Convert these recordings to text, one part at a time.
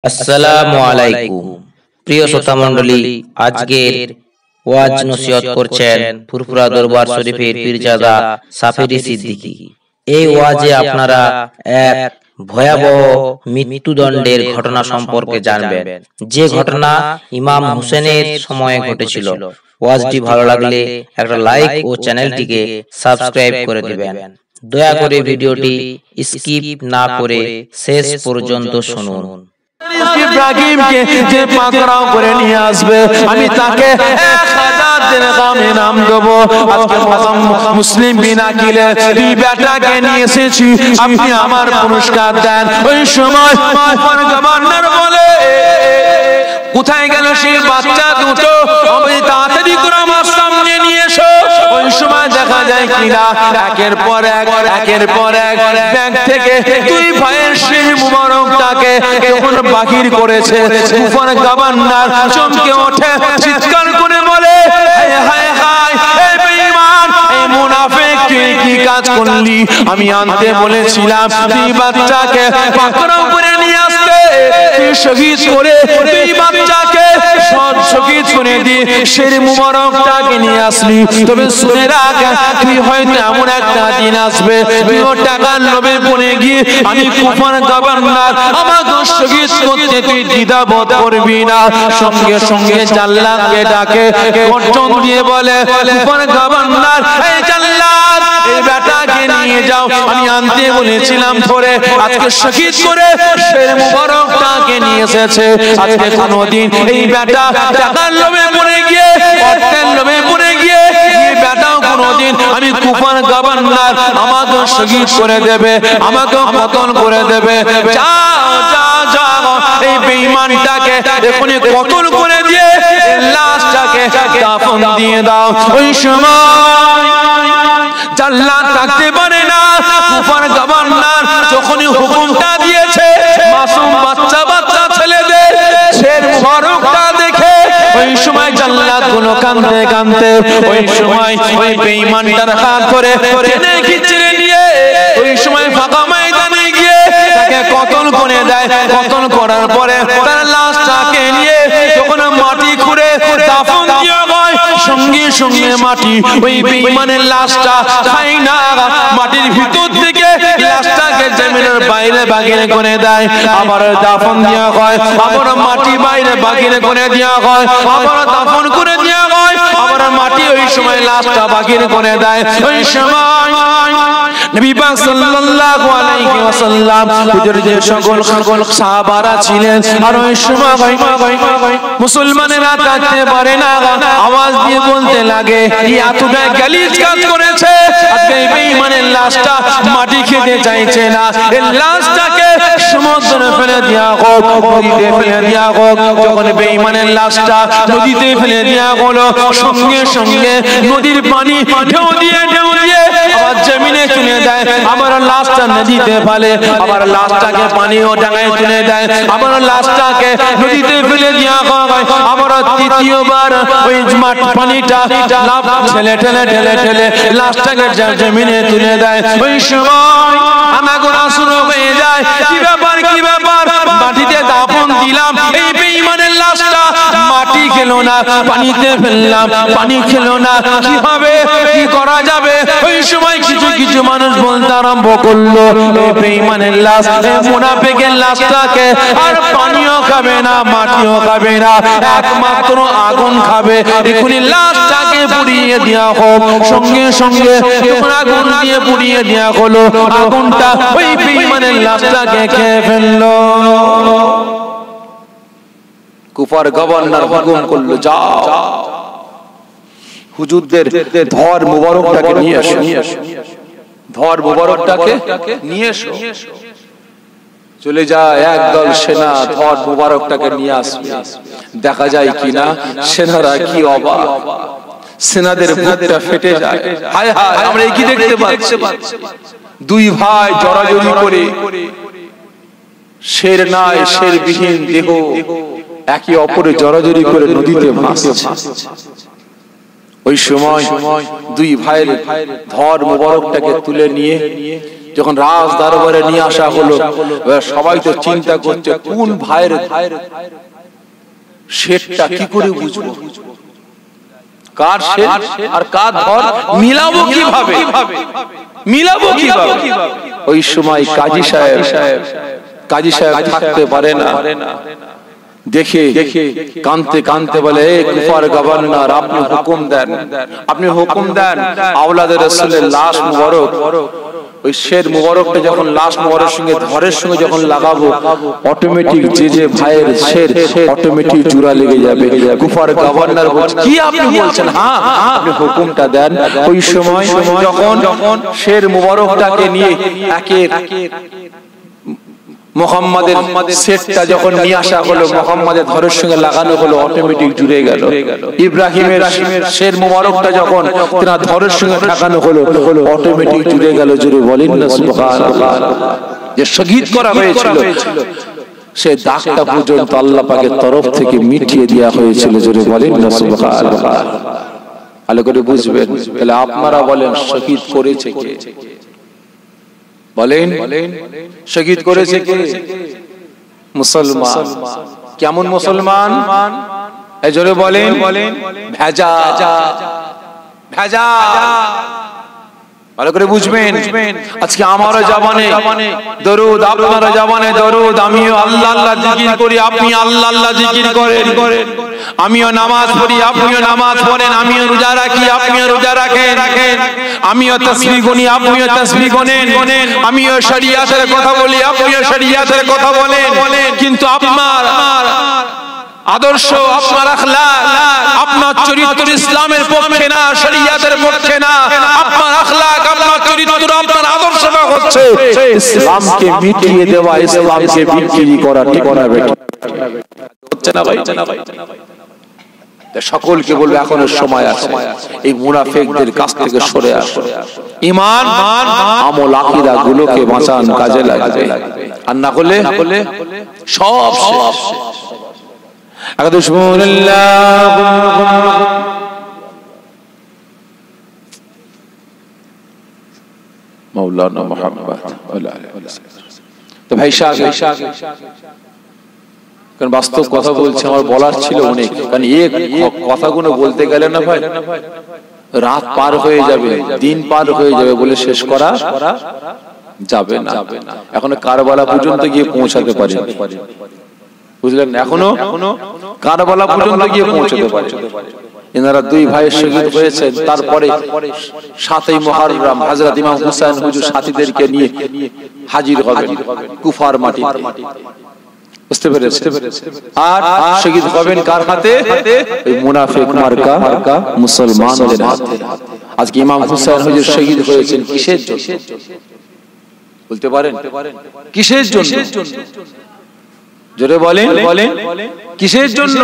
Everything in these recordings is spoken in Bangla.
আসসালামু আলাইকুম। প্রিয় শ্রোতা মণ্ডলী, আজকের ওয়াজ নসিহত করছেন ফুরফুরা দরবার শরীফের পীরজাদা সাফেরি সিদ্দিকী। এই ওয়াজে আপনারা এক ভয়াবহ মৃত্যুদণ্ডের ঘটনা সম্পর্কে জানবেন, যে ঘটনা ইমাম হুসেনের সময়ে ঘটেছিল। ওয়াজটি ভালো লাগলে একটা লাইক ও চ্যানেলটিকে সাবস্ক্রাইব করে দিবেন। দয়া করে ভিডিওটি স্কিপ না করে শেষ পর্যন্ত শুনুন। ইব্রাহিমকে যে পাকড়াও করে নিয়ে আসবে, আমি তাকে 1000 দিরহাম ইনাম দেব। আজকে মুসলিম বিনা কিলে এই বেটাকে নিয়ে এসেছি, আপনি আমার পুরস্কার দেন। ওই সময় গভর্নর বলে, কোথায় গেল সেই বাচ্চা দুটো? তাড়াতাড়ি করে আমার সামনে নিয়ে এসো। ওই সময় দেখা যায় কিনা একের পর এক ব্যাগ থেকে দুই ভাইয়ের সেই মুবারকটাকে যখন বাহির করেছে, কুফার গভর্নর চমকে ওঠে, চিৎকার করে বলে, হায় হায় হায়, এই বেঈমান, এই মুনাফিক, তুই কি কাজ করলি? আমি আনতে বলেছিলাম তুই বাচ্চাকে পাকড়াও করে নিয়ে আসতে, তুই শহীদ করে এই বাচ্চাকে শহীদ করে দিয়ে সেই মুবারকটাকে নিয়ে আসলি। তবে শুনে রাখ, তুই হয়তো এমন একটা দিন আসবে, তুই ও টাকার লোভে পড়ে গিয়ে আমি কুফার গভর্নর আমাকে শহীদ করতে তুই দ্বিধাবোধ করবি না। সঙ্গে সঙ্গে জাল্লাদকে ডাকে, গর্জন দিয়ে বলে, কুফার গভর্নর, এই জাল্লাদ, এই বেটাকে নিয়ে যাও, আমি আনতে বলেছিলাম ধরে, আজকে শহীদ করে সেই মুবারকটাকে নিয়ে এসেছে। আজকে কোনোদিন এই বেটা টাকার লোভে পড়ে গিয়ে, অর্থের লোভে পড়ে গিয়ে এই বেটাও কোনোদিন আমি কুফার গভর্নর আমাকে শহীদ করে দেবে, আমাকে পতন করে দেবে। যাও যাও যাও, এই বেঈমানটাকে এখনই কতল করে দিয়ে লাশটাকে দাফন দিয়ে দাও। ওই সময় জাল্লাদ থাকতে পারে না। কুফার গভর্নর যখনই হুকুমটা দিয়েছে, মাসুম বাচ্চা বাচ্চা ছেলেদের শের মুবারকটা দেখে ওই সময় জাল্লাদ গুলো কাঁদতে কাঁদতে ওই সময় ওই বেঈমানটার হাত ধরে টেনে খিচড়ে নিয়ে ওই সময় ফাঁকা ময়দানে গিয়ে তাকে কতল করে দেয়। কতল করার পরে তার লাশটাকে নিয়ে যখন মাটি খুঁড়ে দাফন দেওয়া হয়, সঙ্গে সঙ্গে মাটি ওই বেঈমানের লাশটা খায় না, মাটির ভিতর থেকে লাশটাকে জমিনের বাইরে বাগিয়ে করে দেয়। আবার দাফন দেওয়া হয়, আবার মাটি বাইরে বাগিয়ে করে দেওয়া হয়, আবার দাফন করে দেওয়া হয়, আবার মাটি ওই সময় লাশটা বাগিয়ে করে দেয়। ওই সময় নবী পাক সাল্লাল্লাহু আলাইহি ওয়াসাল্লাম হুজুরদের সকল সাহাবারা ছিলেন। আর ওই সময় মুসলমানেরা থাকতে পারে না, আওয়াজ দিয়ে বলতে লাগে, এতটা গালিজ কাজ করেছে, আজকে এই বেঈমানের লাশটা মাটি খেতে চাইছে না, এই লাশটাকে সমুদ্রে ফেলে দেওয়া হোক, নদীতে ফেলে দেওয়া হোক। যখন বেঈমানের লাশটা নদীতে ফেলে দেওয়া হলো, সঙ্গে সঙ্গে নদীর পানি ঢেউ দিয়ে আবার জমিনে তুলে দেয়, আবার লাশটা নদীতে ফেলে, আবার লাশটাকে পানি ও ডাঙায় তুলে দেয়, আবার লাশটাকে নদীতে ফেলে দেওয়া হয়, আবার তৃতীয়বার ওই পানিটা লাফ ঠেলে ঠেলে ঠেলে ঠেলে লাশটাকে জমিনে তুলে দেয়। ওই সময় আনাগোনা শুরু হয়ে যায়, কি ব্যাপার কি ব্যাপার, মাটিতে দাফন দিলাম, এই বেঈমানের লাশটা মাটি খেলো না, পানিতে ফেললাম, পানি খেলো না, কি হবে, কি করা যাবে? ওই সময় কিছু কিছু মানুষ বলতে আরম্ভ করলো, এই বেঈমানের লাশ, এই মুনাফিকের লাশটাকে আর পানিও খাবে না, মাটিও খাবে না, একমাত্র আগুন খাবে। এখনই লাশটাকে পুড়িয়ে দেওয়া হোক। সঙ্গে সঙ্গে আগুন দিয়ে পুড়িয়ে দেওয়া হলো, আগুনটা ওই বেঈমানের লাশটাকে খেয়ে ফেললো। কুফার গভর্নর হুকুম করলো, যাও হুজুরদের ধর মুবারকটাকে নিয়ে এসো, ধর মুবারকটাকে নিয়ে এসো। চলে যায় একদল সেনা, ধর মুবারকটাকে নিয়ে আসবে। দেখা যায় কিনা সেনারা কি অবাক, সেনাদের বুকটা ফেটে যায়। হায় হায়, আমরা কি দেখতে পাচ্ছি, দুই ভাই জড়াজড়ি করে শের নাই শের বিহীন দেহ একে অপরে জড়াজড়ি করে নদীতে ভাসছে। ওই সময় দুই ভাইয়ের ধর মুবারকটাকে তুলে নিয়ে যখন রাজ দরবারে নিয়ে আসা হলো, সবাই তো চিন্তা করছে কোন ভাইয়ের শেরটা কি করে বুঝবো, কার শের আর কার ধর মিলাবো কিভাবে, মিলাবো কিভাবে। ওই সময় কাজী সাহেব থাকতে পারে না, দেখে কানতে কানতে বলে, কুফার গভর্নর আপনি হুকুম দেন আওলাদে রাসূলের লাশ মুবারক, ওই শের মুবারকটা যখন লাশ মুবারকের সঙ্গে ধরের সঙ্গে যখন লাগাবো, অটোমেটিক যে ভাইয়ের শের অটোমেটিক জোড়া লেগে যাবে। কুফার গভর্নর বলছে, কি আপনি বলছেন? হ্যাঁ, আপনি হুকুমটা দেন। ওই সময় যখন শের মুবারকটাকে নিয়ে একের মুহাম্মাদের সেটটা যখন নিয়ে আসা হলো, মুহাম্মাদের ধরের সঙ্গে লাগানো হলো, অটোমেটিক জুড়ে গেল। ইব্রাহিমের শের মুবারকটা যখন তার ধরের সঙ্গে লাগানো হলো, অটোমেটিক জুড়ে গেল। জোরে বলেন না সুবহানাল্লাহ। যে শহীদ করা হয়েছিল সে দাগটা পর্যন্ত আল্লাহ পাকের তরফ থেকে মিটিয়ে দেওয়া হয়েছিল। জোরে বলেন না সুবহানাল্লাহ। ভালো করে বুঝবেন। তাহলে আপনারা বলেন শহীদ করেছে কে? বলেন শহীদ করেছে কে? মুসলমান। কেমন মুসলমান? এই জোরে বলেন, ভেজা ভেজা। ভালো করে বুঝবেন। আজকে আমারও জবানে দরুদ, আপনারও জবানে দরুদ। আমিও আল্লাহ আল্লাহ জিকির করি, আপনি আল্লাহ আল্লাহ জিকির করেন। আমিও নামাজ পড়ি, আপনিও নামাজ পড়েন। আমিও রোজা রাখি, আপনিও রোজা রাখেন। আমিও তাসবিহ গুনি, আপনিও তাসবিহ গুনেন। আমিও শরিয়াতের কথা বলি, আপনিও শরিয়াতের কথা বলেন। কিন্তু আপনার আদর্শ, আপনার আখলাক, আপনার চরিত্র ইসলামের পক্ষে না, শরিয়াতের পক্ষে না। আপনার আখলাক, আপনার চরিত্র, আপনার আদর্শটা হচ্ছে ইসলামকে মিটিয়ে দেওয়া, ইসলামকে বিক্রি করা। ঠিক না বেটা? হচ্ছে না ভাই? সকলকে বলবো এখনো সময় আছে, এই মুনাফিকদের কাছ থেকে সরে আসো। ঈমান আমল আকীদা গুলোকে বাঁচান, কাজে লাগবে। আর না হলে সব শেষ। মাওলানা মুহাম্মদ তো ভাই সাহেব, কারণ বাস্তব কথা বলছে, আমার বলার ছিল অনেক। কারণ এই কথাগুলো বলতে গেলে না ভাই রাত পার হয়ে যাবে, দিন পার হয়ে যাবে, বলে শেষ করা যাবে না। এখনো কারবালা পর্যন্ত গিয়ে পৌঁছাতে পারি, বুঝলেন? এখনো কারবালা পর্যন্ত গিয়ে পৌঁছাতে পারে। এনারা দুই ভাই শহীদ হয়েছেন। তারপরে 7ই মুহররম হযরত ইমাম হুসাইন হুজুর সাথীদেরকে নিয়ে হাজির হবেন কুফার মাটিতে। বুঝতে পেরেছেন? আর শহীদ হবেন কার হাতে? এই মুনাফিক মার্কা মুসলমানদের হাতে। আজকে ইমাম হুসাইন হুজুর শহীদ হয়েছেন কিসের জন্য? বলতে পারেন কিসের জন্য? জোরে বলেন কিসের জন্য?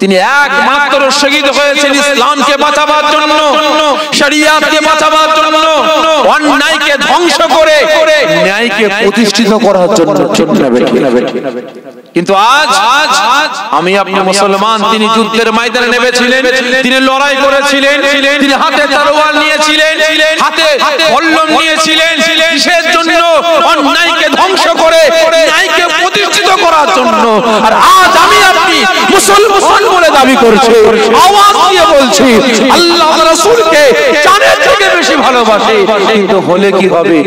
তিনি একমাত্র শহীদ হয়েছেন ইসলামকে বাঁচাবার জন্য, শরিয়াতকে বাঁচাবার জন্য, অন্যায়কে ধ্বংস করে ন্যায়কে প্রতিষ্ঠিত করার জন্য। কিন্তু আজ আমি আপনি মুসলমান, তিনি যুদ্ধের ময়দানে নেমেছিলেন, তিনি লড়াই করেছিলেন, তিনি হাতে তরোয়াল নিয়েছিলেন, হাতে বল্লম নিয়েছিলেন। কিসের জন্য? অন্যায়কে ধ্বংস করে ন্যায়কে প্রতিষ্ঠিত করার জন্য। আর আজ আমি আপনি মুসলমান বলে দাবি করছি, আওয়াজ দিয়ে বলছি আল্লাহ রাসূলকে জানের থেকে বেশি ভালোবাসি। কিন্তু হলে কি হবে?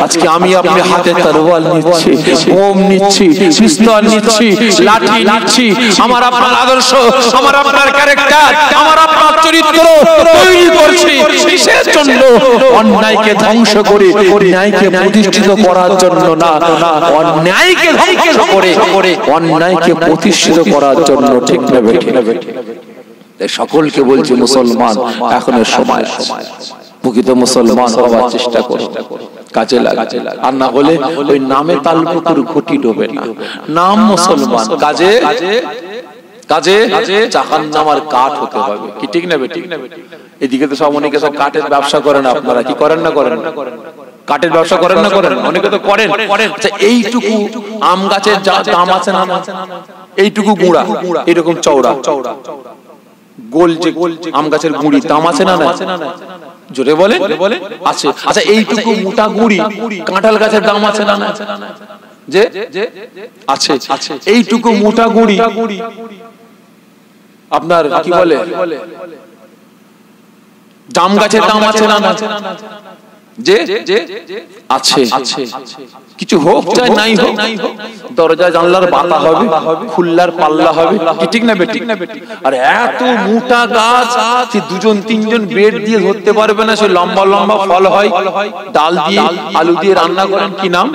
আজকে আমি আপনি হাতে তরোয়াল নিচ্ছি, বোম নিচ্ছি, পিস্তল নিচ্ছি, লাঠি নিচ্ছি। আমার আপনার আদর্শ, আমার আপনার ক্যারেক্টার, আমার আপনার চরিত্র তৈরি করছি কিসের জন্য? অন্যায়কে ধ্বংস করে ন্যায়কে প্রতিষ্ঠিত করার জন্য না, অন্যায়কে ধ্বংস করে অন্যায়কে প্রতিষ্ঠিত করার জন্য। ঠিক না বেঠিক? সকলকে বলছি মুসলমান এখনো সময়, প্রকৃত মুসলমান হওয়ার চেষ্টা করো, কাজে লাগে। আর না হলে ওই নামে তালপুকুর ঘটি ডোবে না। নাম মুসলমান, কাজে জাহান্নামের কাঠ হতে হবে। কি ঠিক না বেঠিক? এদিকে তো সব অনেকে সব কাঠের ব্যবসা করেন। আপনারা কি করেন না করেন? কাঠের ব্যবসা করেন না করেন? অনেকে তো করেন। আচ্ছা, এইটুকু আম গাছের দাম আছে না? এইটুকু গুঁড়া, এরকম চওড়া গোল যে আম গাছের গুঁড়ি দাম আছে না? জোরে বলে আছে। আচ্ছা এইটুকু মোটা গুড়ি কাঁঠাল গাছের দাম আছে না? যে আছে। এইটুকু মোটা গুড়ি আপনার কি বলে জাম গাছের দাম আছে না? যে আছে। কিছু হোক চাই নাই হোক, দরজা জানলার বাতা হবে, খুললার পাল্লা হবে, কি ঠিক না বেটি? আর এত মোটা গাছ যে দুজন তিনজন বেড দিয়ে ধরতে পারবে না, সে লম্বা লম্বা ফল হয়, ডাল দিয়ে আলু দিয়ে রান্না করেন, কি নাম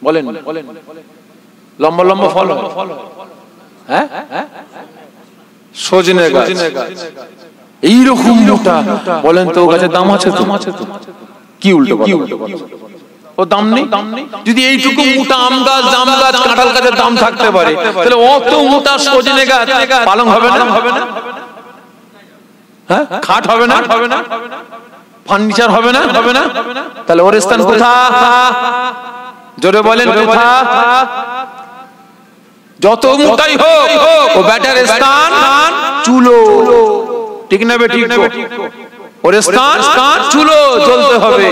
বলেন? লম্বা লম্বা ফল হয়, হ্যাঁ সজনে গাছ এইরকম মোটা। বলেন তো গাছের দাম আছে তো? কি উল্টো ও দাম নেই? যদি এইটুকু মোটা আম গাছ, জাম গাছ, কাঁঠাল গাছের দাম থাকতে পারে, তাহলে অত মোটা সজনে গাছ পালং হবে না? হ্যাঁ খাট হবে না? ফার্নিচার হবে না? তাহলে ওর স্থান কোথায়? জোরে বলেন কোথায়? যত মোটাই হোক ও ব্যাটার স্থান চুলো, ঠিক না বেটি? ওর স্থান চুলো জ্বলতে হবে।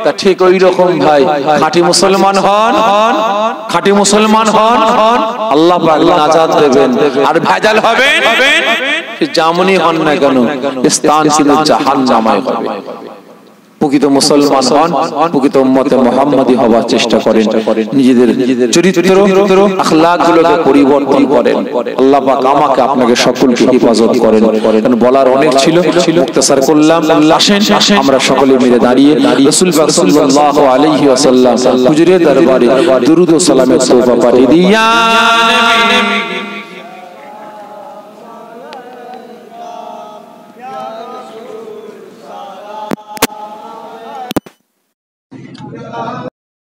তা ঠিক ওই রকম ভাই খাঁটি মুসলমান হন, খাঁটি মুসলমান হন, আল্লাহ পাক নাজাত দেবেন। আর ভেজাল হবেন যেমনই হন না কেন, স্থান কিন্তু জাহান্নামায় হবে। প্রকৃত মুসলমান হন, প্রকৃত উম্মতে মুহাম্মাদি হওয়ার চেষ্টা করেন, নিজেদের চরিত্র আখলাক গুলোকে পরিবর্তন করেন। আল্লাহ পাক আমাকে আপনাকে সকলকে হেফাজত করেন। কারণ বলার অনেক ছিল, মুখতাসার করলাম। আসেন আমরা সকলে মিলে দাঁড়িয়ে রাসূল পাক সাল্লাল্লাহু আলাইহি ওয়াসাল্লাম হুজুরের দরবারে দুরূদ ও সালামের তোফা পাঠিয়ে দিই। ইয়া নবী